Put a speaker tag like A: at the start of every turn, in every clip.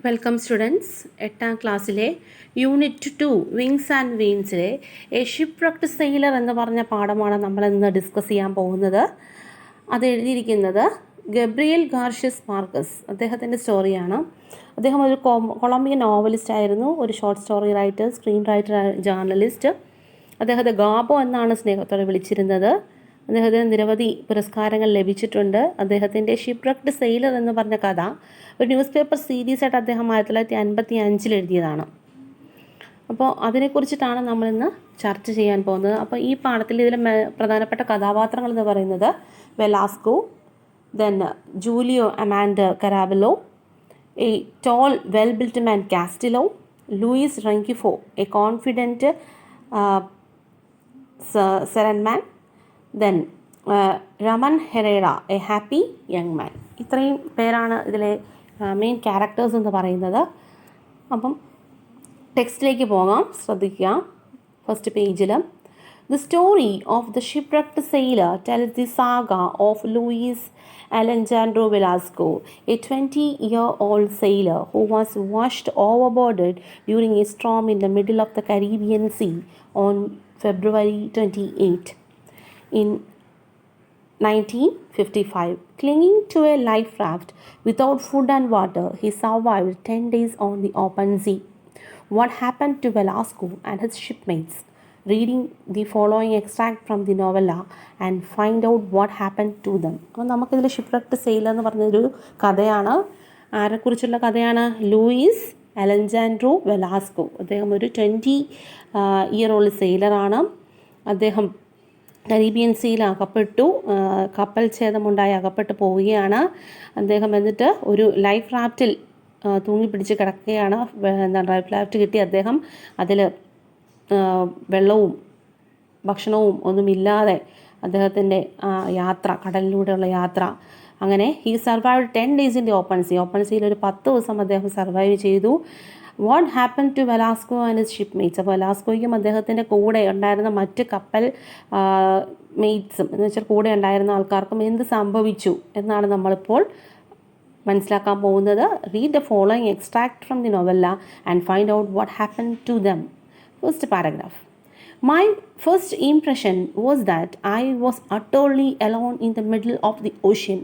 A: Welcome students. 8ാം ക്ലാസ്സിലെ unit 2 wings and വെയിൻസിലെ എ ഷിപ്പ്‌റക്ട് സെയിലർ എന്ന് പറഞ്ഞ പാഠമാണ് നമ്മൾ ഇന്ന് ഡിസ്കസ് ചെയ്യാൻ പോകുന്നത്. അത് എഴുതിയിരിക്കുന്നത് ഗബ്രിയേൽ ഗാർഷ്യസ് മാർക്കസ്. അദ്ദേഹത്തിൻ്റെ സ്റ്റോറിയാണ്. അദ്ദേഹം ഒരു കൊളംബിയൻ നോവലിസ്റ്റ് ആയിരുന്നു, ഒരു short story writer, screen writer, journalist. അദ്ദേഹത്തെ ഗാബോ എന്നാണ് സ്നേഹത്തോടെ വിളിച്ചിരുന്നത്. അദ്ദേഹത്തിന് നിരവധി പുരസ്കാരങ്ങൾ ലഭിച്ചിട്ടുണ്ട്. അദ്ദേഹത്തിൻ്റെ ഷിപ്പ്‌റക്ട് സെയിലർ എന്ന് പറഞ്ഞ കഥ ഒരു ന്യൂസ് പേപ്പർ സീരീസായിട്ട് അദ്ദേഹം 1955 എഴുതിയതാണ്. അപ്പോൾ അതിനെക്കുറിച്ചിട്ടാണ് നമ്മളിന്ന് ചർച്ച ചെയ്യാൻ പോകുന്നത്. അപ്പോൾ ഈ പാഠത്തിൽ ഇതിൽ പ്രധാനപ്പെട്ട കഥാപാത്രങ്ങൾ എന്ന് പറയുന്നത് Velasco, then Julio Amador Caraballo, a tall well built man Castillo, Luis Rengifo, a confident seaman, then Ramon Herrera, a happy young man. ഇത്രയും പേരാണ് ഇതിലെ മെയിൻ ക്യാരക്ടേഴ്സ് എന്ന് പറയുന്നത്. അപ്പം ടെക്സ്റ്റിലേക്ക് പോകാം, ശ്രദ്ധിക്കുക. ഫസ്റ്റ് പേജിൽ the story of the shipwrecked sailor tells the saga of Luis Alejandro Velasco, a 20-year-old sailor who was washed overboard during a storm in the middle of the Caribbean Sea on February 28. In 1955, clinging to a life raft without food and water, he survived 10 days on the open sea. What happened to Velasco and his shipmates? Reading the following extract from the novella and find out what happened to them. അപ്പോൾ നമുക്കിതിൽ ഷിപ്പ്‌റക്ട് sailor എന്ന് പറഞ്ഞൊരു കഥയാണ്. ആരെക്കുറിച്ചുള്ള കഥയാണ്? Luis Alejandro Velasco. അദ്ദേഹം ഒരു 20-year-old സെയിലറാണ്. അദ്ദേഹം കരീബിയൻ സീയിൽ അകപ്പെട്ടു, കപ്പൽ ഛേദമുണ്ടായി അകപ്പെട്ട് പോവുകയാണ്. അദ്ദേഹം എന്നിട്ട് ഒരു ലൈഫ് റാഫ്റ്റിൽ തൂങ്ങിപ്പിടിച്ച് കിടക്കുകയാണ്. ലൈഫ് റാഫ്റ്റ് കിട്ടി അദ്ദേഹം അതിൽ വെള്ളവും ഭക്ഷണവും ഒന്നുമില്ലാതെ അദ്ദേഹത്തിൻ്റെ യാത്ര, കടലിലൂടെയുള്ള യാത്ര, അങ്ങനെ he survived 10 days in the open sea. Open സീയിൽ ഒരു 10 ദിവസം അദ്ദേഹം സർവൈവ് ചെയ്തു. What happen to Velasco and his shipmates. അപ്പോൾ വെലാസ്കോയ്ക്കും അദ്ദേഹത്തിൻ്റെ കൂടെ ഉണ്ടായിരുന്ന മറ്റ് കപ്പൽ മെയ്റ്റ്സും എന്ന് വെച്ചാൽ കൂടെ ഉണ്ടായിരുന്ന ആൾക്കാർക്കും എന്ത് സംഭവിച്ചു എന്നാണ് നമ്മളിപ്പോൾ മനസ്സിലാക്കാൻ പോകുന്നത്. Read the following extract from the novella and find out what happen to them. First paragraph. My first impression was that I was utterly alone in the middle of the ocean.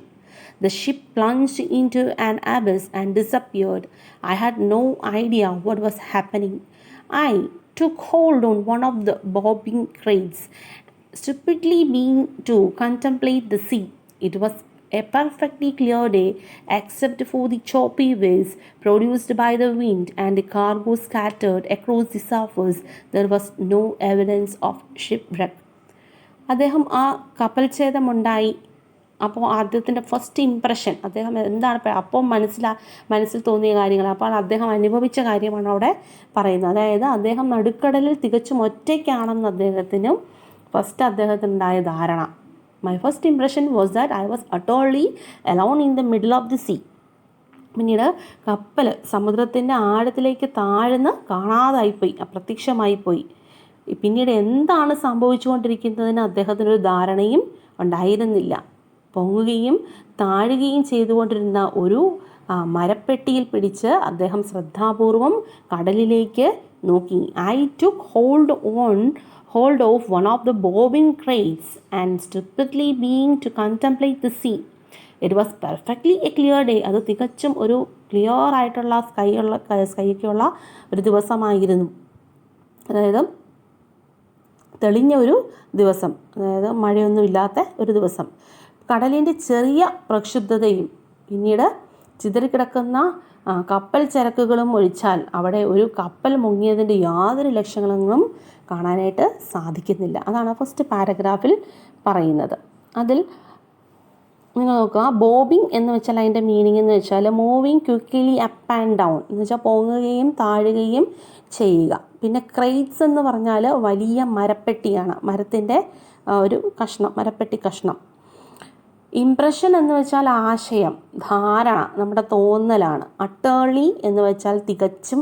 A: The ship plunged into an abyss and disappeared. I had no idea what was happening. I took hold on one of the bobbing crates, stupidly being to contemplate the sea. It was a perfectly clear day except for the choppy waves produced by the wind and the cargo scattered across the surface. There was no evidence of shipwreck. അദ്ദേഹം ആ കപ്പൽ ഛേദമുണ്ടായി. അപ്പോൾ അദ്ദേഹത്തിൻ്റെ first impression, അദ്ദേഹം എന്താണ് അപ്പം മനസ്സിൽ തോന്നിയ കാര്യങ്ങൾ, അപ്പോൾ അദ്ദേഹം അനുഭവിച്ച കാര്യമാണ് അവിടെ പറയുന്നത്. അതായത് അദ്ദേഹം നടുക്കടലിൽ തികച്ചും ഒറ്റയ്ക്കാണെന്ന് അദ്ദേഹത്തിനും അദ്ദേഹത്തിനുണ്ടായ ധാരണ. My first impression was that I was utterly alone in the middle of the sea. പിന്നീട് കപ്പൽ സമുദ്രത്തിൻ്റെ ആഴത്തിലേക്ക് താഴ്ന്ന് കാണാതായിപ്പോയി, അപ്രത്യക്ഷമായിപ്പോയി. പിന്നീട് എന്താണ് സംഭവിച്ചുകൊണ്ടിരിക്കുന്നതിന് അദ്ദേഹത്തിനൊരു ധാരണയും ഉണ്ടായിരുന്നില്ല. പൊങ്ങുകയും താഴുകയും ചെയ്തുകൊണ്ടിരുന്ന ഒരു മരപ്പെട്ടിയിൽ പിടിച്ച് അദ്ദേഹം ശ്രദ്ധാപൂർവം കടലിലേക്ക് നോക്കി. I took hold of one of the bobbing crates and stupidly being to contemplate the sea. It was perfectly a clear day. അത് തികച്ചും ഒരു ക്ലിയർ ആയിട്ടുള്ള സ്കൈയൊക്കെയുള്ള ഒരു ദിവസമായിരുന്നു. അതായത് തെളിഞ്ഞ ഒരു ദിവസം, അതായത് മഴയൊന്നുമില്ലാത്ത ഒരു ദിവസം. കടലിൻ്റെ ചെറിയ പ്രക്ഷുബ്ധതയും പിന്നീട് ചിതറിക്കിടക്കുന്ന കപ്പൽ ചരക്കുകളും ഒഴിച്ചാൽ അവിടെ ഒരു കപ്പൽ മുങ്ങിയതിൻ്റെ യാതൊരു ലക്ഷണങ്ങളും കാണാനായിട്ട് സാധിക്കുന്നില്ല. അതാണ് ഫസ്റ്റ് പാരഗ്രാഫിൽ പറയുന്നത്. അതിൽ നിങ്ങൾ നോക്കുക, ബോബിങ് എന്ന് വെച്ചാൽ അതിൻ്റെ മീനിങ് എന്ന് വെച്ചാൽ moving quickly up and down എന്ന് വെച്ചാൽ പൊങ്ങുകയും താഴുകയും ചെയ്യുക. പിന്നെ ക്രേറ്റ്സ് എന്ന് പറഞ്ഞാൽ വലിയ മരപ്പെട്ടിയാണ്, മരത്തിൻ്റെ ഒരു കഷ്ണം, മരപ്പെട്ടി കഷ്ണം. ഇംപ്രഷൻ എന്ന് വെച്ചാൽ ആശയം, ധാരണ, നമ്മുടെ തോന്നലാണ്. അട്ടേർലി എന്ന് വെച്ചാൽ തികച്ചും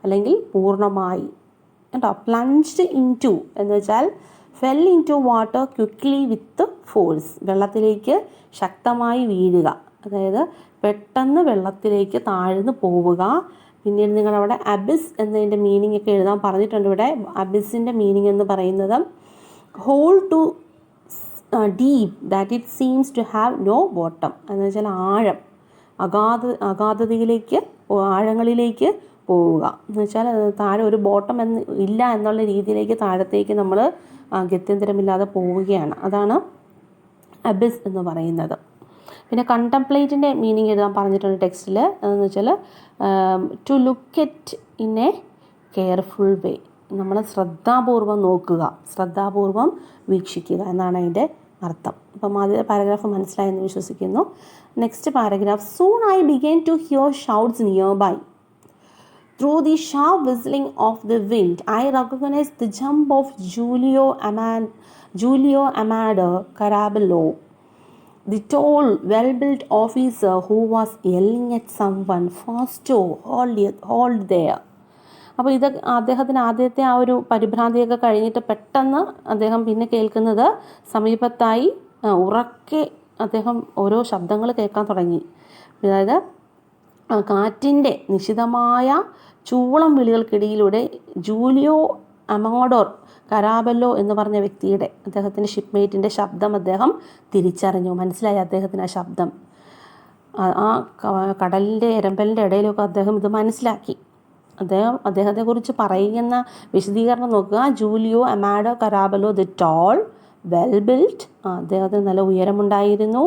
A: അല്ലെങ്കിൽ പൂർണ്ണമായി കേട്ടോ. പ്ലഞ്ച്ഡ് ഇൻ ടു എന്ന് വെച്ചാൽ fell into water quickly with force, വെള്ളത്തിലേക്ക് ശക്തമായി വീഴുക, അതായത് പെട്ടെന്ന് വെള്ളത്തിലേക്ക് താഴ്ന്നു പോവുക. പിന്നീട് നിങ്ങളവിടെ അബിസ് എന്നതിൻ്റെ മീനിങ് ഒക്കെ എഴുതാൻ പറഞ്ഞിട്ടുണ്ട്. ഇവിടെ അബിസിൻ്റെ മീനിങ് എന്ന് പറയുന്നത് hole too deep that it seems to have no bottom, എന്ന് വെച്ചാൽ ആഴം, അഗാധതയിലേക്ക്, ആഴങ്ങളിലേക്ക് പോവുക എന്ന് വെച്ചാൽ താഴെ ഒരു ബോട്ടം ഇല്ല എന്നുള്ള രീതിയിലേക്ക് താഴത്തേക്ക് നമ്മൾ ഗത്യന്തരമില്ലാതെ പോവുകയാണ്. അതാണ് അബിസ് എന്ന് പറയുന്നത്. പിന്നെ കണ്ടംപ്ലേറ്റിൻ്റെ മീനിങ് എഴുതാൻ പറഞ്ഞിട്ടുണ്ട് ടെക്സ്റ്റിൽ. എന്ന് വെച്ചാൽ to look at in a careful way, നമ്മൾ ശ്രദ്ധാപൂർവം നോക്കുക, ശ്രദ്ധാപൂർവം വീക്ഷിക്കുക എന്നാണ് അതിൻ്റെ അർത്ഥം. അപ്പം ആദ്യത്തെ പാരഗ്രാഫ് മനസ്സിലായെന്ന് വിശ്വസിക്കുന്നു. Next paragraph. Soon I began to hear shouts nearby. Through the sharp whistling of the wind, I recognized the jump of Giulio Amadeo Caraballo, the tall, well-built officer who was yelling at someone, "Fasto, hold there." അപ്പോൾ ഇത് അദ്ദേഹത്തിന് ആദ്യത്തെ ആ ഒരു പരിഭ്രാന്തിയൊക്കെ കഴിഞ്ഞിട്ട് പെട്ടെന്ന് അദ്ദേഹം പിന്നെ കേൾക്കുന്നത് സമീപത്തായി ഉറക്കെ അദ്ദേഹം ഓരോ ശബ്ദങ്ങൾ കേൾക്കാൻ തുടങ്ങി. അതായത് കാറ്റിൻ്റെ നിശിതമായ ചൂളം വിളികൾക്കിടയിലൂടെ ജൂലിയോ അമാഡോർ കരാബല്ലോ എന്ന് പറഞ്ഞ വ്യക്തിയുടെ, അദ്ദേഹത്തിൻ്റെ ഷിപ്പ്മേറ്റിൻ്റെ ശബ്ദം അദ്ദേഹം തിരിച്ചറിഞ്ഞു. മനസ്സിലായി അദ്ദേഹത്തിന് ആ ശബ്ദം. ആ കടലിൻ്റെ എരമ്പലിൻ്റെ ഇടയിലൊക്കെ അദ്ദേഹം ഇത് മനസ്സിലാക്കി. അദ്ദേഹത്തെക്കുറിച്ച് പറയുന്ന വിശദീകരണം നോക്കുക. Julio Amado Caraballo the tall, well built, അദ്ദേഹത്തിന് നല്ല ഉയരമുണ്ടായിരുന്നു.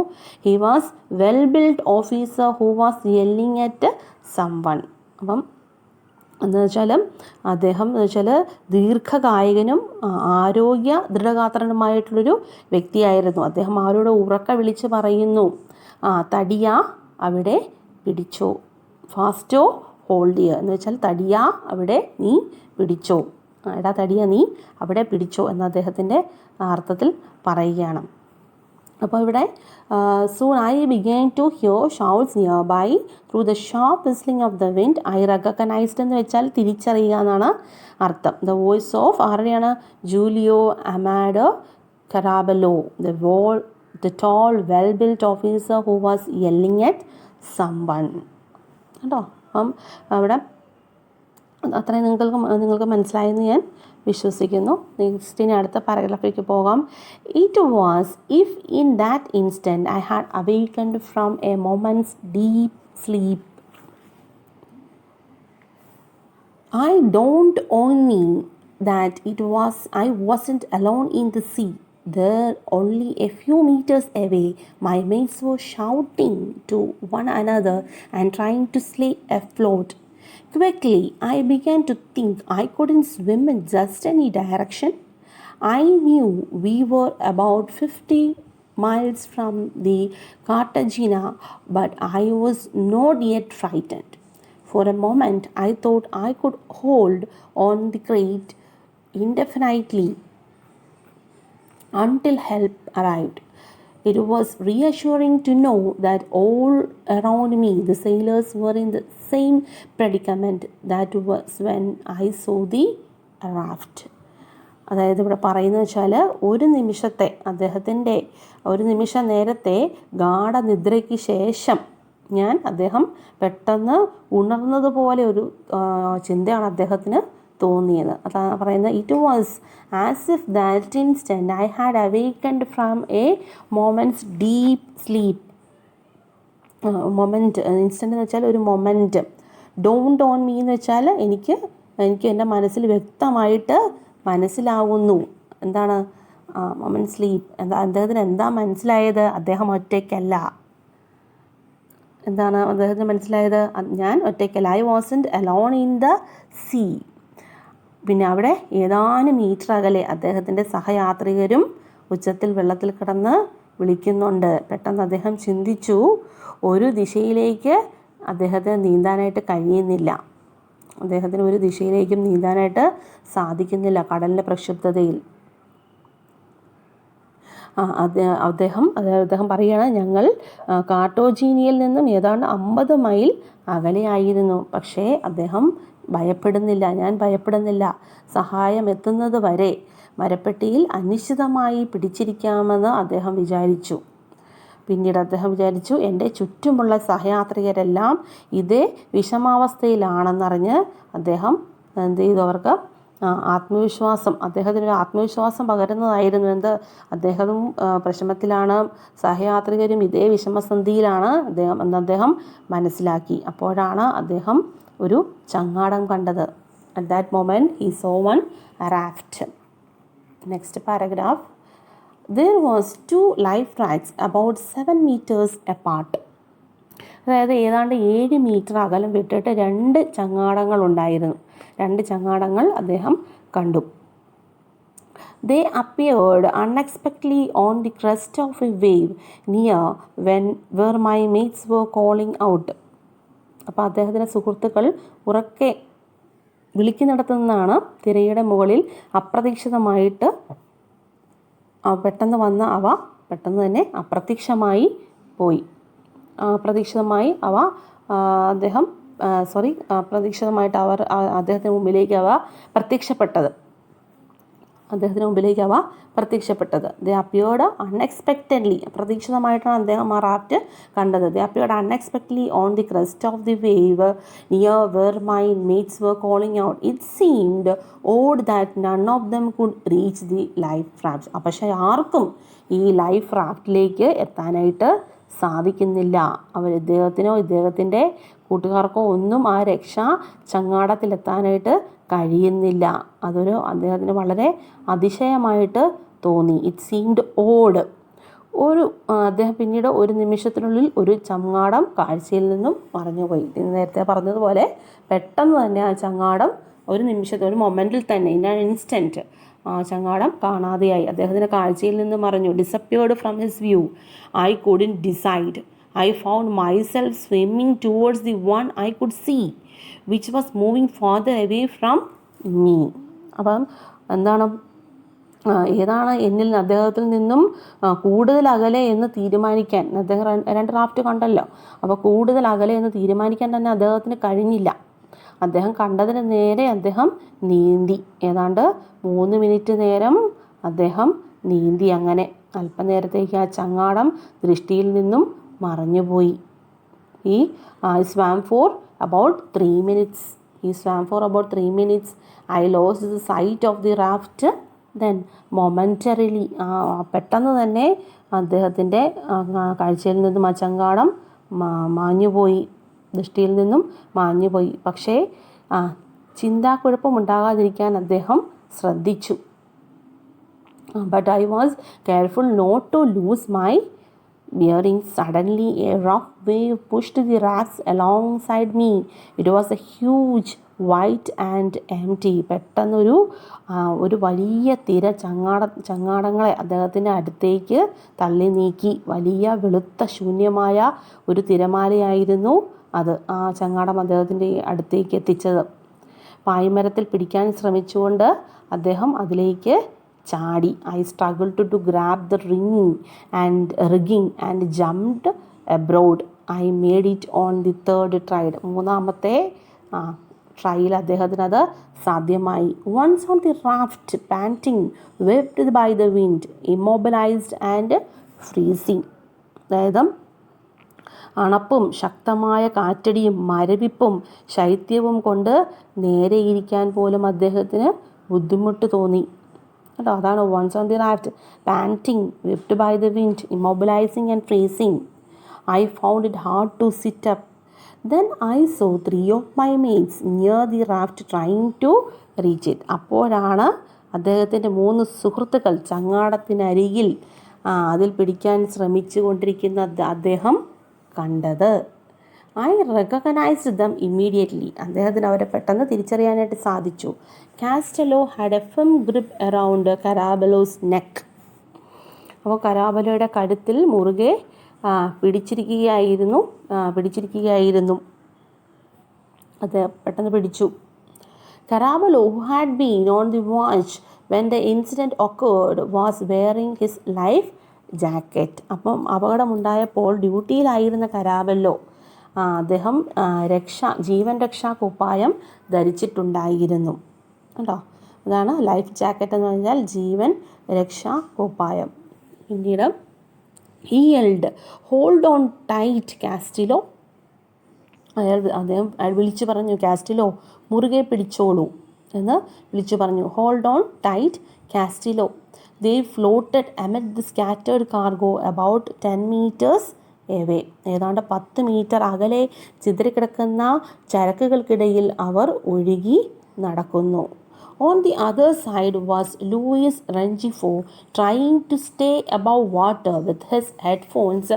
A: He was well built officer who was yelling at someone. അപ്പം എന്ന് വെച്ചാൽ അദ്ദേഹം എന്ന് വെച്ചാൽ ദീർഘകായകനും ആരോഗ്യ ദൃഢഗാത്രനുമായിട്ടുള്ളൊരു വ്യക്തിയായിരുന്നു. അദ്ദേഹം ആരോട് ഉറക്കെ വിളിച്ച് പറയുന്നു, തടിയ അവിടെ പിടിച്ചോ, ഫാസ്റ്റോ ഹോൾഡ് ചെയ്യുക, എന്ന് വെച്ചാൽ തടിയ അവിടെ നീ പിടിച്ചോ, എടാ തടിയ നീ അവിടെ പിടിച്ചോ എന്ന് അദ്ദേഹത്തിൻ്റെ അർത്ഥത്തിൽ പറയുകയാണ്. അപ്പോൾ ഇവിടെ soon I began to hear shouts nearby through the sharp whistling of the wind I recognised എന്ന് വെച്ചാൽ തിരിച്ചറിയുക എന്നാണ് അർത്ഥം. ദ വോയിസ് ഓഫ് ആരുടെയാണ്? Julio Amado Caraballo, the tall well built officer who was yelling at someone. കേട്ടോ, അപ്പം അവിടെ അത്രയും നിങ്ങൾക്ക് മനസ്സിലായെന്ന് ഞാൻ വിശ്വസിക്കുന്നു. നെക്സ്റ്റിന് അടുത്ത പാരഗ്രാഫിലേക്ക് പോകാം. It was if in that instant I had awakened from A moments deep sleep. I don't own me that I wasn't alone in the sea. There, only a few meters away, my mates were shouting to one another and trying to stay afloat. Quickly, I began to think I couldn't swim in just any direction. I knew we were about 50 miles from the Cartagena, but I was not yet frightened. For a moment, I thought I could hold on the crate indefinitely until help arrived. It was reassuring to know that all around me the sailors were in the same predicament that was when I saw the raft. അതായത് ഇവിടെ പറയുന്നത് വെച്ചാൽ ഒരു നിമിഷ നേരത്തെ ഗാഠനിദ്രയ്ക്ക് ശേഷം അദ്ദേഹം പെട്ടെന്ന് ഉണർന്നതുപോലെ ഒരു ചിന്തയാണ് അദ്ദേഹത്തിന് തോന്നിയത്. അതാണ് പറയുന്നത്. It was as if that instant I had awakened from A moments deep sleep. Moment, instant എന്ന് വെച്ചാൽ ഒരു മൊമെൻറ്റ്. ഡോണ്ട് ഓൺ മീ എന്ന് വെച്ചാൽ എനിക്ക് എൻ്റെ മനസ്സിൽ വ്യക്തമായിട്ട് മനസ്സിലാവുന്നു. എന്താണ് മൊമെൻറ്റ് സ്ലീപ്പ്? അദ്ദേഹത്തിന് എന്താ മനസ്സിലായത്? അദ്ദേഹം ഒറ്റയ്ക്കല്ല. എന്താണ് അദ്ദേഹത്തിന് മനസ്സിലായത്? ഞാൻ ഒറ്റയ്ക്കല്ല. I wasn't alone in the sea. പിന്നെ അവിടെ ഏതാനും മീറ്റർ അകലെ അദ്ദേഹത്തിൻ്റെ സഹയാത്രികരും ഉച്ചത്തിൽ വെള്ളത്തിൽ കിടന്ന് വിളിക്കുന്നുണ്ട്. പെട്ടെന്ന് അദ്ദേഹം ചിന്തിച്ചു, ഒരു ദിശയിലേക്ക് അദ്ദേഹത്തിന് നീന്താനായിട്ട് കഴിയുന്നില്ല. അദ്ദേഹത്തിന് ഒരു ദിശയിലേക്കും നീന്താനായിട്ട് സാധിക്കുന്നില്ല കടലിൻ്റെ പ്രക്ഷുബ്ധതയിൽ. അദ്ദേഹം പറയുകയാണ്, ഞങ്ങൾ കാർട്ടോജീനിയയിൽ നിന്നും ഏതാണ്ട് 50 മൈൽ അകലെയായിരുന്നു. പക്ഷേ അദ്ദേഹം ഭയപ്പെടുന്നില്ല. ഞാൻ ഭയപ്പെടുന്നില്ല. സഹായം എത്തുന്നത് വരെ മരപ്പെട്ടിയിൽ അനിശ്ചിതമായി പിടിച്ചിരിക്കാമെന്ന് അദ്ദേഹം വിചാരിച്ചു. പിന്നീട് അദ്ദേഹം വിചാരിച്ചു എൻ്റെ ചുറ്റുമുള്ള സഹയാത്രികരെല്ലാം ഇതേ വിഷമാവസ്ഥയിലാണെന്നറിഞ്ഞ് അദ്ദേഹം എന്ത് ചെയ്തു, അവർക്ക് അദ്ദേഹത്തിനൊരു ആത്മവിശ്വാസം പകരുന്നതായിരുന്നു. അദ്ദേഹവും വിഷമത്തിലാണ്, സഹയാത്രികരും ഇതേ വിഷമസന്ധിയിലാണ് എന്ന് അദ്ദേഹം മനസ്സിലാക്കി. അപ്പോഴാണ് അദ്ദേഹം ഒരു ചങ്ങാടം കണ്ടത്. At that moment he so one raft. Next paragraph. There was 2 life rafts about 7 meters apart. അതായത് ഏതാണ്ട് 7 മീറ്റർ അകലം വിട്ടിട്ട് 2 ചങ്ങാടങ്ങൾ ഉണ്ടായിരുന്നു. 2 ചങ്ങാടങ്ങൾ അദ്ദേഹം കണ്ടു. They appeared unexpectedly on the crest of a wave near where my mates were calling out. അപ്പോൾ അദ്ദേഹത്തിൻ്റെ സുഹൃത്തുക്കൾ ഉറക്കെ വിളിക്കുന്നിടത്തു നിന്നാണ് തിരയുടെ മുകളിൽ അപ്രതീക്ഷിതമായിട്ട് പെട്ടെന്ന് വന്ന അവ പെട്ടെന്ന് തന്നെ അപ്രത്യക്ഷമായി പോയി. അപ്രതീക്ഷിതമായിട്ട് അദ്ദേഹത്തിന് മുമ്പിലേക്ക് അവ പ്രത്യക്ഷപ്പെട്ടത്. They appeared unexpectedly. അപ്രതീക്ഷിതമായിട്ടാണ് അദ്ദേഹം ആ റാഫ്റ്റ് കണ്ടത്. They appeared unexpectedly on the crest of the wave near where my mates were calling out. It seemed odd that none of them could reach the life rafts. പക്ഷേ ആർക്കും ഈ life റാഫ്റ്റിലേക്ക് എത്താനായിട്ട് സാധിക്കുന്നില്ല. ഇദ്ദേഹത്തിൻ്റെ കൂട്ടുകാർക്കോ ഒന്നും ആ രക്ഷാ ചങ്ങാടത്തിലെത്താനായിട്ട് കഴിയുന്നില്ല. അദ്ദേഹത്തിന് വളരെ അതിശയമായിട്ട് തോന്നി. It seemed odd. അദ്ദേഹം പിന്നീട് ഒരു നിമിഷത്തിനുള്ളിൽ ഒരു ചങ്ങാടം കാഴ്ചയിൽ നിന്നും മറഞ്ഞുപോയി. നേരത്തെ പറഞ്ഞതുപോലെ പെട്ടെന്ന് തന്നെ ആ ചങ്ങാടം ഒരു മൊമെൻറ്റിൽ തന്നെ, ഇൻ ആൻ ഇൻസ്റ്റൻറ്റ് ആ ചങ്ങാടം കാണാതെയായി. അദ്ദേഹത്തിൻ്റെ കാഴ്ചയിൽ നിന്ന് മറഞ്ഞു. Disappeared from his view. I couldn't decide. I found myself swimming towards the one I could see, which was moving farther away from me. അപ്പം ഏതാണ് അദ്ദേഹത്തിൽ നിന്നും കൂടുതൽ അകലെ എന്ന് തീരുമാനിക്കാൻ, അദ്ദേഹം 2 റാഫ്റ്റ് കണ്ടല്ലോ, അപ്പോൾ കൂടുതൽ അകലെ എന്ന് തീരുമാനിക്കാൻ തന്നെ അദ്ദേഹത്തിന് കഴിഞ്ഞില്ല. അദ്ദേഹം കണ്ടതിന് നേരെ അദ്ദേഹം നീന്തി. ഏതാണ്ട് 3 മിനിറ്റ് നേരം അദ്ദേഹം നീന്തി. അങ്ങനെ അല്പനേരത്തേക്ക് ആ ചങ്ങാടം ദൃഷ്ടിയിൽ നിന്നും മറഞ്ഞുപോയി. He swam for about 3 minutes. I lost the sight of the raft. Then momentarily, പെട്ടെന്ന് തന്നെ അദ്ദേഹത്തിൻ്റെ കാഴ്ചയിൽ നിന്നും ആ ചങ്ങാടം മാഞ്ഞുപോയി, ദൃഷ്ടിയിൽ നിന്നും മാഞ്ഞുപോയി. പക്ഷേ ചിന്താക്കുഴപ്പമുണ്ടാകാതിരിക്കാൻ അദ്ദേഹം ശ്രദ്ധിച്ചു. But I was careful not to lose my bearing. Suddenly a rough wave pushed the rafts alongside me. It was a huge, white and empty. പെട്ടെന്നൊരു വലിയ തിര ചങ്ങാടങ്ങളെ അദ്ദേഹത്തിൻ്റെ അടുത്തേക്ക് തള്ളി നീക്കി. വലിയ വെളുത്ത ശൂന്യമായ ഒരു തിരമാലയായിരുന്നു അത് ആ ചങ്ങാടം അദ്ദേഹത്തിൻ്റെ അടുത്തേക്ക് എത്തിച്ചത്. പായ്മരത്തിൽ പിടിക്കാൻ ശ്രമിച്ചുകൊണ്ട് അദ്ദേഹം അതിലേക്ക് ചാടി. I struggled to grab the rigging and jumped abroad. I made it on the 3rd try. 3ാമത്തെ ട്രൈയിൽ അദ്ദേഹത്തിന് അത് സാധ്യമായി. Once on the raft, panting, whipped by the wind, immobilized and freezing. അതായത് അണപ്പും ശക്തമായ കാറ്റടിയും മരവിപ്പും ശൈത്യവും കൊണ്ട് നേരെയിരിക്കാൻ പോലും അദ്ദേഹത്തിന് ബുദ്ധിമുട്ട് തോന്നി. അതാണ് once on the raft, panting, whipped by the wind, immobilizing and freezing. I found it hard to sit up. Then I saw 3 of my mates near the raft trying to reach it. അപ്പോഴാണ് അദ്ദേഹത്തിൻ്റെ 3 സുഹൃത്തുക്കൾ ചങ്ങാടത്തിനരികിൽ അതിൽ പിടിക്കാൻ ശ്രമിച്ചു കൊണ്ടിരിക്കുന്ന അദ്ദേഹം കണ്ടത്. I recognized them immediately. അദ്ദേഹത്തിന് അവരെ പെട്ടെന്ന് തിരിച്ചറിയാനായിട്ട് സാധിച്ചു. Castello had a firm grip around Caraballo's neck. അപ്പോൾ കരാബലോയുടെ കഴുത്തിൽ മുറുകെ പിടിച്ചിരിക്കുകയായിരുന്നു. അത് പെട്ടെന്ന് പിടിച്ചു. Caraballo, who had been on the watch when the incident occurred, was wearing his life jacket. അപ്പം അപകടമുണ്ടായപ്പോൾ ഡ്യൂട്ടിയിലായിരുന്ന കരാബല്ലോ അദ്ദേഹം ജീവൻ രക്ഷാ കുപ്പായം ധരിച്ചിട്ടുണ്ടായിരുന്നു. കേട്ടോ, അതാണ് ലൈഫ് ജാക്കറ്റ് എന്ന് പറഞ്ഞാൽ ജീവൻ രക്ഷാ കുപ്പായം. പിന്നീട് He yelled, "Hold on tight, Castillo." അയാൾ വിളിച്ചു പറഞ്ഞു, കാസ്റ്റിലോ മുറുകെ പിടിച്ചോളൂ എന്ന് വിളിച്ചു പറഞ്ഞു. Hold on tight, കാസ്റ്റിലോ. They floated amid the scattered cargo about 10 meters away. ഏതാണ്ട് 10 മീറ്റർ അകലെ ചിതറിക്കിടക്കുന്ന ചരക്കുകൾക്കിടയിൽ അവർ ഒഴുകി നടക്കുന്നു. On the other side was Louis Rengifo, trying to stay above water with his headphones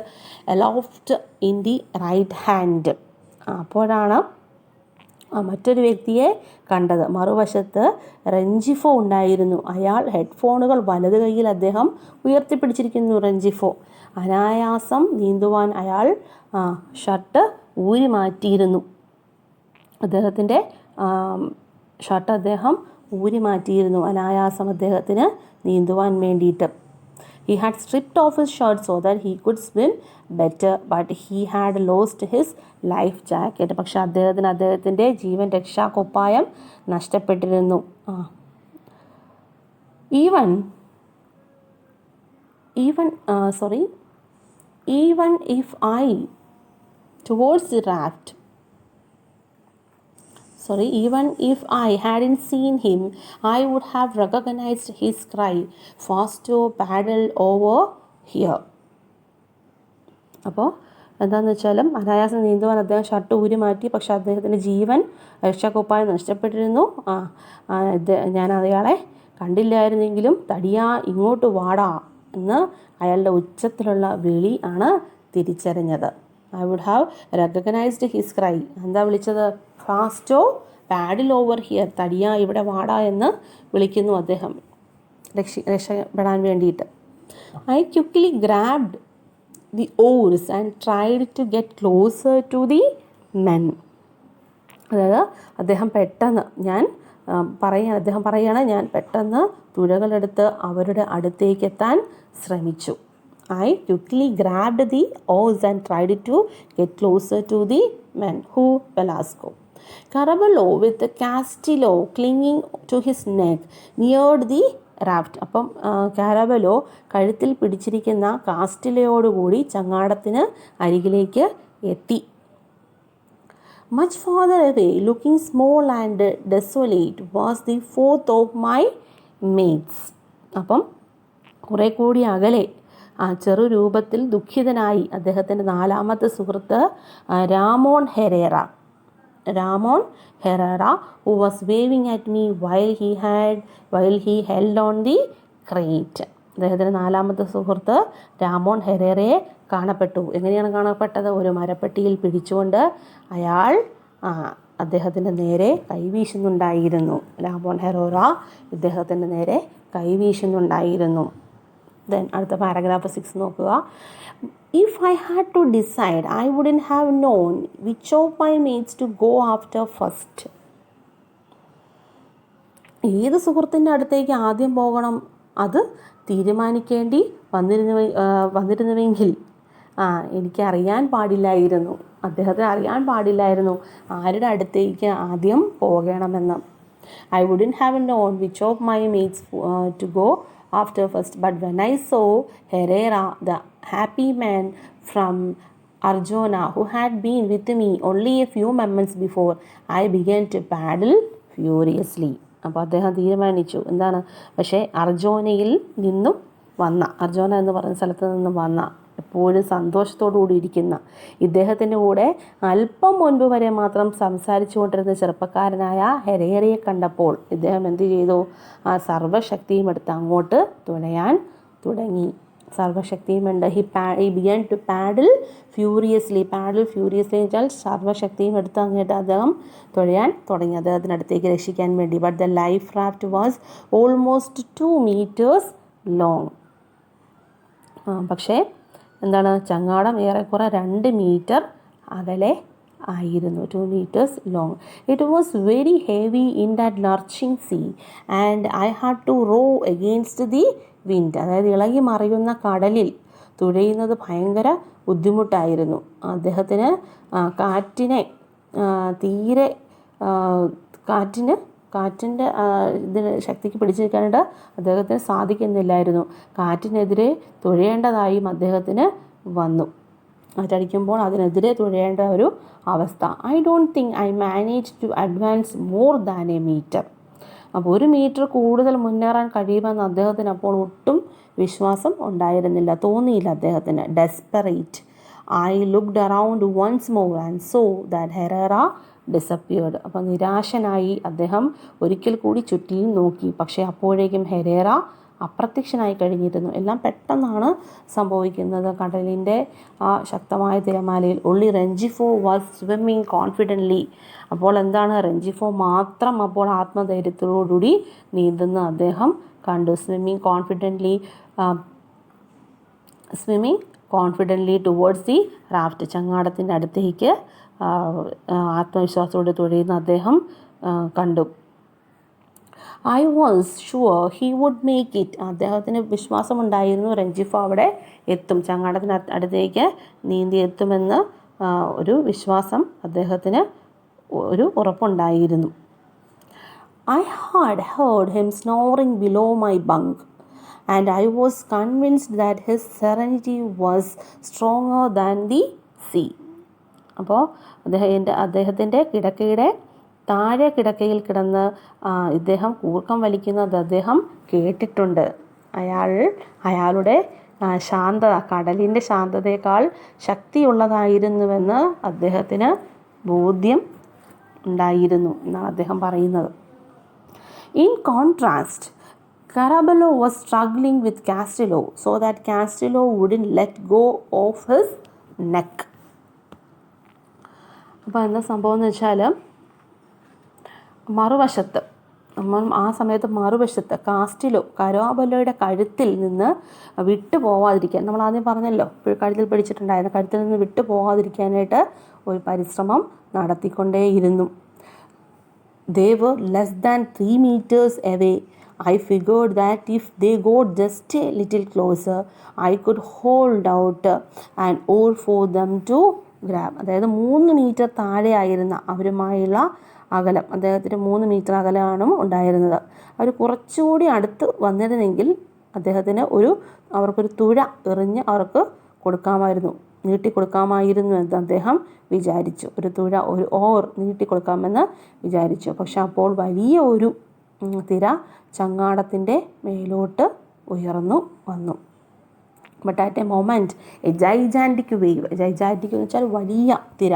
A: aloft in the right hand. അപ്പോഴാണ് മറ്റൊരു വ്യക്തിയെ കണ്ടത്. മറുവശത്ത് റെഞ്ചിഫോ ഉണ്ടായിരുന്നു. അയാൾ ഹെഡ്ഫോണുകൾ വലത് കൈയിൽ അദ്ദേഹം ഉയർത്തിപ്പിടിച്ചിരിക്കുന്നു. റെഞ്ചിഫോ അനായാസം നീന്തുവാൻ അയാൾ ഷർട്ട് ഊരി മാറ്റിയിരുന്നു. അദ്ദേഹത്തിൻ്റെ ഷർട്ട് അദ്ദേഹം ഊരി മാറ്റിയിരുന്നു അനായാസം അദ്ദേഹത്തിന് നീന്തുവാൻ വേണ്ടിയിട്ട്. He had stripped off his shirt so that he could swim better, but he had lost his life jacket. പക്ഷെ അദ്ദേഹത്തിൻ്റെ ജീവൻ രക്ഷാ കുപ്പായം നഷ്ടപ്പെട്ടിരുന്നു. Even if I towards the raft even if I hadn't seen him, I would have recognized his cry, "Faster, paddle over here." അപ്പോൾ എന്താണെന്ന് വെച്ചാലും അനായാസം നീന്തുവാൻ അദ്ദേഹം shirt ഊരി മാറ്റി. പക്ഷെ അദ്ദേഹത്തിൻ്റെ ജീവൻ രക്ഷാക്കുപ്പായം നഷ്ടപ്പെട്ടിരുന്നു. ഞാൻ അയാളെ കണ്ടില്ലായിരുന്നെങ്കിലും തടിയാ ഇങ്ങോട്ട് വാടാ എന്ന് അയാളുടെ ഉച്ചത്തിലുള്ള വിളി ആണ് തിരിച്ചറിഞ്ഞത്. I would have recognized his cry. എന്താ വിളിച്ചത്? ഫാസ്റ്റോ പാഡിൽ ഓവർ ഹിയർ, തടിയാ ഇവിടെ വാടാ എന്ന് വിളിക്കുന്നു അദ്ദേഹം രക്ഷപ്പെടാൻ വേണ്ടിയിട്ട്. I quickly grabbed the oars and tried to get closer to the men. അതായത് അദ്ദേഹം പറയുകയാണ് ഞാൻ പെട്ടെന്ന് തുഴകളെടുത്ത് അവരുടെ അടുത്തേക്ക് എത്താൻ ശ്രമിച്ചു. I quickly grabbed the oars and tried to get closer to the men. Who? Velasco. Caraballo, with Castillo clinging to his neck, neared the raft. അപ്പം കാരബലോ കഴുത്തിൽ പിടിച്ചിരിക്കുന്ന കാസ്റ്റിലയോടുകൂടി ചങ്ങാടത്തിന് അരികിലേക്ക് എത്തി. Much farther away, looking small and desolate, was the fourth of my mates. അപ്പം കുറെ കൂടി അകലെ ചെറു രൂപത്തിൽ ദുഃഖിതനായി അദ്ദേഹത്തിൻ്റെ നാലാമത്തെ സുഹൃത്ത് രാമോൺ ഹെറേറ, who was waving at me while he held on the crate. അദ്ദേഹത്തിൻ്റെ നാലാമത്തെ സുഹൃത്ത് രാമോൺ ഹെറേറയെ കാണപ്പെട്ടു. എങ്ങനെയാണ് കാണപ്പെട്ടത്? ഒരു മരപ്പെട്ടിയിൽ പിടിച്ചുകൊണ്ട് അയാൾ അദ്ദേഹത്തിൻ്റെ നേരെ കൈവീശുന്നുണ്ടായിരുന്നു. രാമോൺ ഹെറേറ ഇദ്ദേഹത്തിൻ്റെ നേരെ കൈവീശുന്നുണ്ടായിരുന്നു. ദെൻ അടുത്ത പാരഗ്രാഫ് 6 നോക്കുക. If I had to decide, I wouldn't have known which of my mates to go after first. ഏത് സുഹൃത്തിൻ്റെ അടുത്തേക്ക് ആദ്യം പോകണം അത് തീരുമാനിക്കേണ്ടി വന്നിരുന്നുവെങ്കിൽ എനിക്കറിയാൻ പാടില്ലായിരുന്നു, അദ്ദേഹത്തിന് അറിയാൻ പാടില്ലായിരുന്നു ആരുടെ അടുത്തേക്ക് ആദ്യം പോകണമെന്ന്. I wouldn't have known which of my mates to go after first, but when I saw Herrera, the happy man from Arjona, who had been with me only a few moments before, I began to paddle furiously. അപ്പോൾ അദ്ദേഹം തീരുമാനിച്ചു എന്താണ്? പക്ഷേ അർജോന എന്ന് പറയുന്ന സ്ഥലത്ത് നിന്ന് വന്ന എപ്പോഴും സന്തോഷത്തോടു കൂടി ഇരിക്കുന്ന ഇദ്ദേഹത്തിൻ്റെ കൂടെ അല്പം മുൻപ് വരെ മാത്രം സംസാരിച്ചു കൊണ്ടിരുന്ന ചെറുപ്പക്കാരനായ ഹെരേറയെ കണ്ടപ്പോൾ ഇദ്ദേഹം എന്ത് ചെയ്തു? ആ സർവ്വശക്തിയും എടുത്ത് അങ്ങോട്ട് തുഴയാൻ തുടങ്ങി. സർവ്വശക്തിയുമുണ്ട്. He began to paddle furiously വെച്ചാൽ സർവ്വശക്തിയും എടുത്ത് അങ്ങോട്ട് അദ്ദേഹം തുഴയാൻ തുടങ്ങി അദ്ദേഹത്തിനടുത്തേക്ക് രക്ഷിക്കാൻ വേണ്ടി. But the life raft was almost 2 meters long. പക്ഷേ എന്താണ്? ചങ്ങാടം ഏറെക്കുറെ 2 മീറ്റർ അകലെ ആയിരുന്നു. 2 meters long. It was very heavy in that lurching sea and I had to row against the wind. അതായത് ഇളകി മറിയുന്ന കടലിൽ തുഴയുന്നത് ഭയങ്കര ബുദ്ധിമുട്ടായിരുന്നു. അദ്ദേഹത്തിന് കാറ്റിന് കാറ്റിൻ്റെ ഇതിന് ശക്തിക്ക് പിടിച്ചു നിൽക്കാനായിട്ട് അദ്ദേഹത്തിന് സാധിക്കുന്നില്ലായിരുന്നു. കാറ്റിനെതിരെ തുഴയേണ്ടതായും അദ്ദേഹത്തിന് വന്നു. കാറ്റടിക്കുമ്പോൾ അതിനെതിരെ തുഴയേണ്ട ഒരു അവസ്ഥ. I don't think I manage to advance more than a metre. അപ്പോൾ 1 മീറ്റർ കൂടുതൽ മുന്നേറാൻ കഴിയുമെന്ന് അദ്ദേഹത്തിന് അപ്പോൾ ഒട്ടും വിശ്വാസം ഉണ്ടായിരുന്നില്ല, തോന്നിയില്ല അദ്ദേഹത്തിന്. Desperate I looked around once more and saw that Herrera disappeared. അപ്പോൾ നിരാശനായി അദ്ദേഹം ഒരിക്കൽ കൂടി ചുറ്റിലും നോക്കി. പക്ഷേ അപ്പോഴേക്കും ഹെറേറ അപ്രത്യക്ഷനായി കഴിഞ്ഞിരുന്നു. എല്ലാം പെട്ടെന്നാണ് സംഭവിക്കുന്നത്. കടലിൻ്റെ ആ ശക്തമായ തിരമാലയിൽ only Rengifo was swimming confidently. അപ്പോൾ എന്താണ്, റെഞ്ചിഫോ മാത്രം അപ്പോൾ ആത്മധൈര്യത്തോടുകൂടി നീന്തുന്ന അദ്ദേഹം കണ്ടു. Swimming confidently towards the raft. ചങ്ങാടത്തിൻ്റെ അടുത്തേക്ക് ആത്മവിശ്വാസത്തോടെ തുഴയുന്ന അദ്ദേഹം കണ്ടു. I was sure he would make it. അദ്ദേഹത്തിന് വിശ്വാസമുണ്ടായിരുന്നു റെഞ്ചിഫോ അവിടെ എത്തും, ചങ്ങാടത്തിന് അടുത്തേക്ക് നീന്തി എത്തുമെന്ന് ഒരു വിശ്വാസം അദ്ദേഹത്തിന്, ഒരു ഉറപ്പുണ്ടായിരുന്നു. I had heard him snoring below my bunk and I was convinced that his serenity was stronger than the sea. അപ്പോൾ അദ്ദേഹത്തിൻ്റെ കിടക്കയുടെ താഴെ കിടക്കയിൽ കിടന്ന് ഇദ്ദേഹം കൂർക്കം വലിക്കുന്നത് അദ്ദേഹം കേട്ടിട്ടുണ്ട്. അയാളുടെ ശാന്തത കടലിൻ്റെ ശാന്തതയേക്കാൾ ശക്തിയുള്ളതായിരുന്നുവെന്ന് അദ്ദേഹത്തിന് ബോധ്യം ഉണ്ടായിരുന്നു എന്നാണ് അദ്ദേഹം പറയുന്നത്. In contrast, Caraballo was struggling with Castillo so that Castillo wouldn't let go of his neck. അപ്പോൾ എന്താ സംഭവം എന്ന് വെച്ചാൽ, മറുവശത്ത് ആ സമയത്ത് കരാബലോയുടെ കഴുത്തിൽ നിന്ന് വിട്ടു പോവാതിരിക്കാൻ, നമ്മൾ ആദ്യം പറഞ്ഞല്ലോ കഴുത്തിൽ പിടിച്ചിട്ടുണ്ടായിരുന്നു, കഴുത്തിൽ നിന്ന് വിട്ടു പോകാതിരിക്കാനായിട്ട് ഒരു പരിശ്രമം നടത്തിക്കൊണ്ടേയിരുന്നു. They were less than 3 meters away. I figured that if they got just a little closer, I could hold out an oar for them to grab. അതായത് 3 മീറ്റർ താഴെയായിരുന്ന അവരുമായുള്ള അകലം, അദ്ദേഹത്തിന് 3 മീറ്റർ അകലമാണ് ഉണ്ടായിരുന്നത്. അവർ കുറച്ചുകൂടി അടുത്ത് വന്നിരുന്നെങ്കിൽ അദ്ദേഹത്തിന് അവർക്കൊരു തുഴ എറിഞ്ഞ് അവർക്ക് നീട്ടിക്കൊടുക്കാമായിരുന്നു എന്ന് അദ്ദേഹം വിചാരിച്ചു. ഒരു തുഴ, ഒരു ഓർ നീട്ടിക്കൊടുക്കാമെന്ന് വിചാരിച്ചു. പക്ഷെ അപ്പോൾ വലിയ ഒരു തിര ചങ്ങാടത്തിൻ്റെ മേലോട്ട് ഉയർന്നു വന്നു. But at a moment a gigantic wave, gigantic എന്ന് വെച്ചാൽ വലിയ തിര,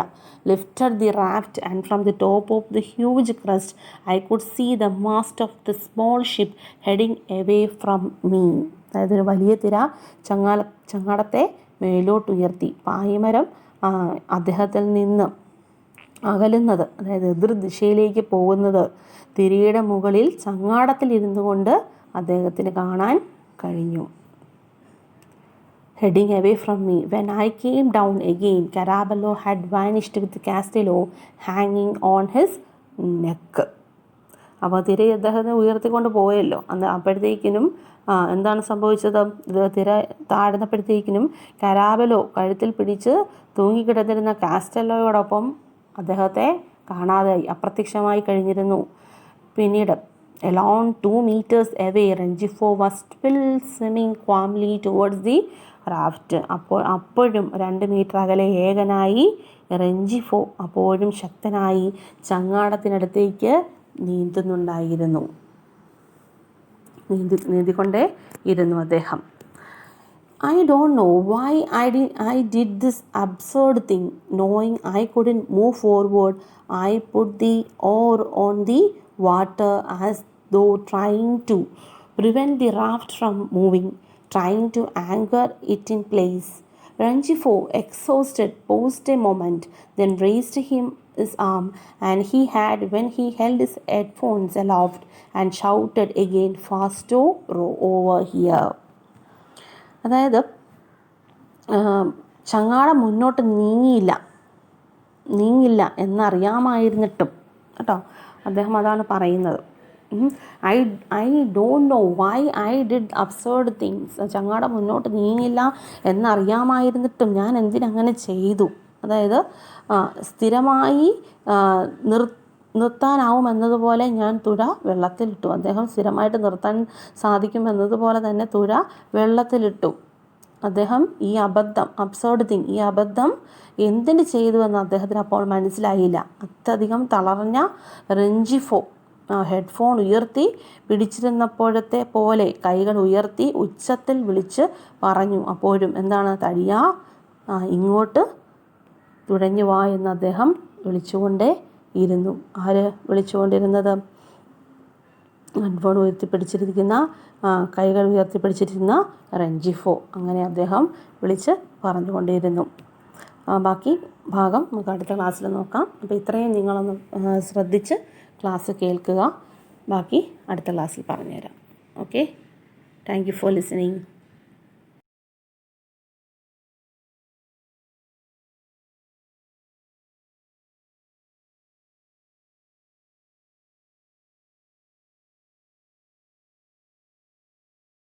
A: lifted the raft and from the top of the huge crest I could see the mast of the small ship heading away from me. അതായത് ഒരു വലിയ തിര ചങ്ങാടത്തെ മേലോട്ട് ഉയർത്തി. പായ്മരം അദ്ദേഹത്തിൽ നിന്ന് അകലുന്നത്, അതായത് എതിർദിശയിലേക്ക് പോകുന്നത് തിരയുടെ മുകളിൽ ചങ്ങാടത്തിൽ ഇരുന്നു കൊണ്ട് അദ്ദേഹത്തിന് കാണാൻ കഴിഞ്ഞു. Heading away from me. When I came down again, Caraballo had vanished with Castillo hanging on his neck. അപ്പോൾ തിര അദ്ദേഹത്തെ ഉയർത്തിക്കൊണ്ട് പോയല്ലോ. അപ്പോഴത്തേക്കിനും എന്താണ് സംഭവിച്ചത്? തിര താഴ്ന്നപ്പോഴത്തേക്കിനും കരാബലോ കഴുത്തിൽ പിടിച്ച് തൂങ്ങിക്കിടന്നിരുന്ന കാസ്റ്റലോയോടൊപ്പം അദ്ദേഹത്തെ കാണാതായി, അപ്രത്യക്ഷമായി കഴിഞ്ഞിരുന്നു. പിന്നീട് along 2 meters away, Rengifo was still swimming calmly towards the raft. അപ്പോഴും 2 മീറ്റർ അകലെ ഏകനായി റെഞ്ചിഫോ അപ്പോഴും ശക്തനായി ചങ്ങാടത്തിനടുത്തേക്ക് നീന്തിക്കൊണ്ടേ ഇരുന്നു അദ്ദേഹം. I don't know why I did this absurd thing. Knowing I couldn't move forward, I put the oar on the water as though trying to prevent the raft from moving, trying to anchor it in place. Rengifo, exhausted, paused a moment, then raised his arm, and when he held his headphones aloft and shouted again, "Fasto, row over here." അതായത് ചങ്ങാടം മുന്നോട്ട് നീങ്ങില്ല എന്നറിയാമായിരുന്നിട്ടും കേട്ടോ, അദ്ദേഹം അതാണ് പറയുന്നത്. I don't know why I did absurd things. ചങ്ങാടം മുന്നോട്ട് നീങ്ങില്ല എന്നറിയാമായിരുന്നിട്ടും ഞാൻ എന്തിനങ്ങനെ ചെയ്തു. അതായത് സ്ഥിരമായി നിർത്താനാവുമെന്നതുപോലെ ഞാൻ തുഴ വെള്ളത്തിലിട്ടു. അദ്ദേഹം സ്ഥിരമായിട്ട് നിർത്താൻ സാധിക്കുമെന്നതുപോലെ തന്നെ തുഴ വെള്ളത്തിലിട്ടു. അദ്ദേഹം ഈ അബദ്ധം എന്തിന് ചെയ്തുവെന്ന് അദ്ദേഹത്തിന് അപ്പോൾ മനസ്സിലായില്ല. അത്യധികം തളർന്ന റെഞ്ചിഫോ ഹെഡ്ഫോൺ ഉയർത്തി പിടിച്ചിരുന്നപ്പോഴത്തെ പോലെ കൈകൾ ഉയർത്തി ഉച്ചത്തിൽ വിളിച്ച് പറഞ്ഞു. അപ്പോഴും എന്താണ്, തടിയാ ഇങ്ങോട്ട് തുഴഞ്ഞു വാ എന്ന് അദ്ദേഹം വിളിച്ചുകൊണ്ടേ ഇരുന്നു. ആര് വിളിച്ചുകൊണ്ടിരുന്നത്? ഹെഡ്ഫോൺ ഉയർത്തിപ്പിടിച്ചിരിക്കുന്ന കൈകൾ ഉയർത്തിപ്പിടിച്ചിരുന്ന റെഞ്ചിഫോ. അങ്ങനെ അദ്ദേഹം വിളിച്ച് പറഞ്ഞുകൊണ്ടിരുന്നു. ബാക്കി ഭാഗം നമുക്ക് അടുത്ത ക്ലാസ്സിൽ നോക്കാം. അപ്പോൾ ഇത്രയും നിങ്ങളൊന്ന് ശ്രദ്ധിച്ച് ക്ലാസ് കേൾക്കുക. ബാക്കി അടുത്ത ക്ലാസ്സിൽ പറഞ്ഞുതരാം. Okay, thank you for listening.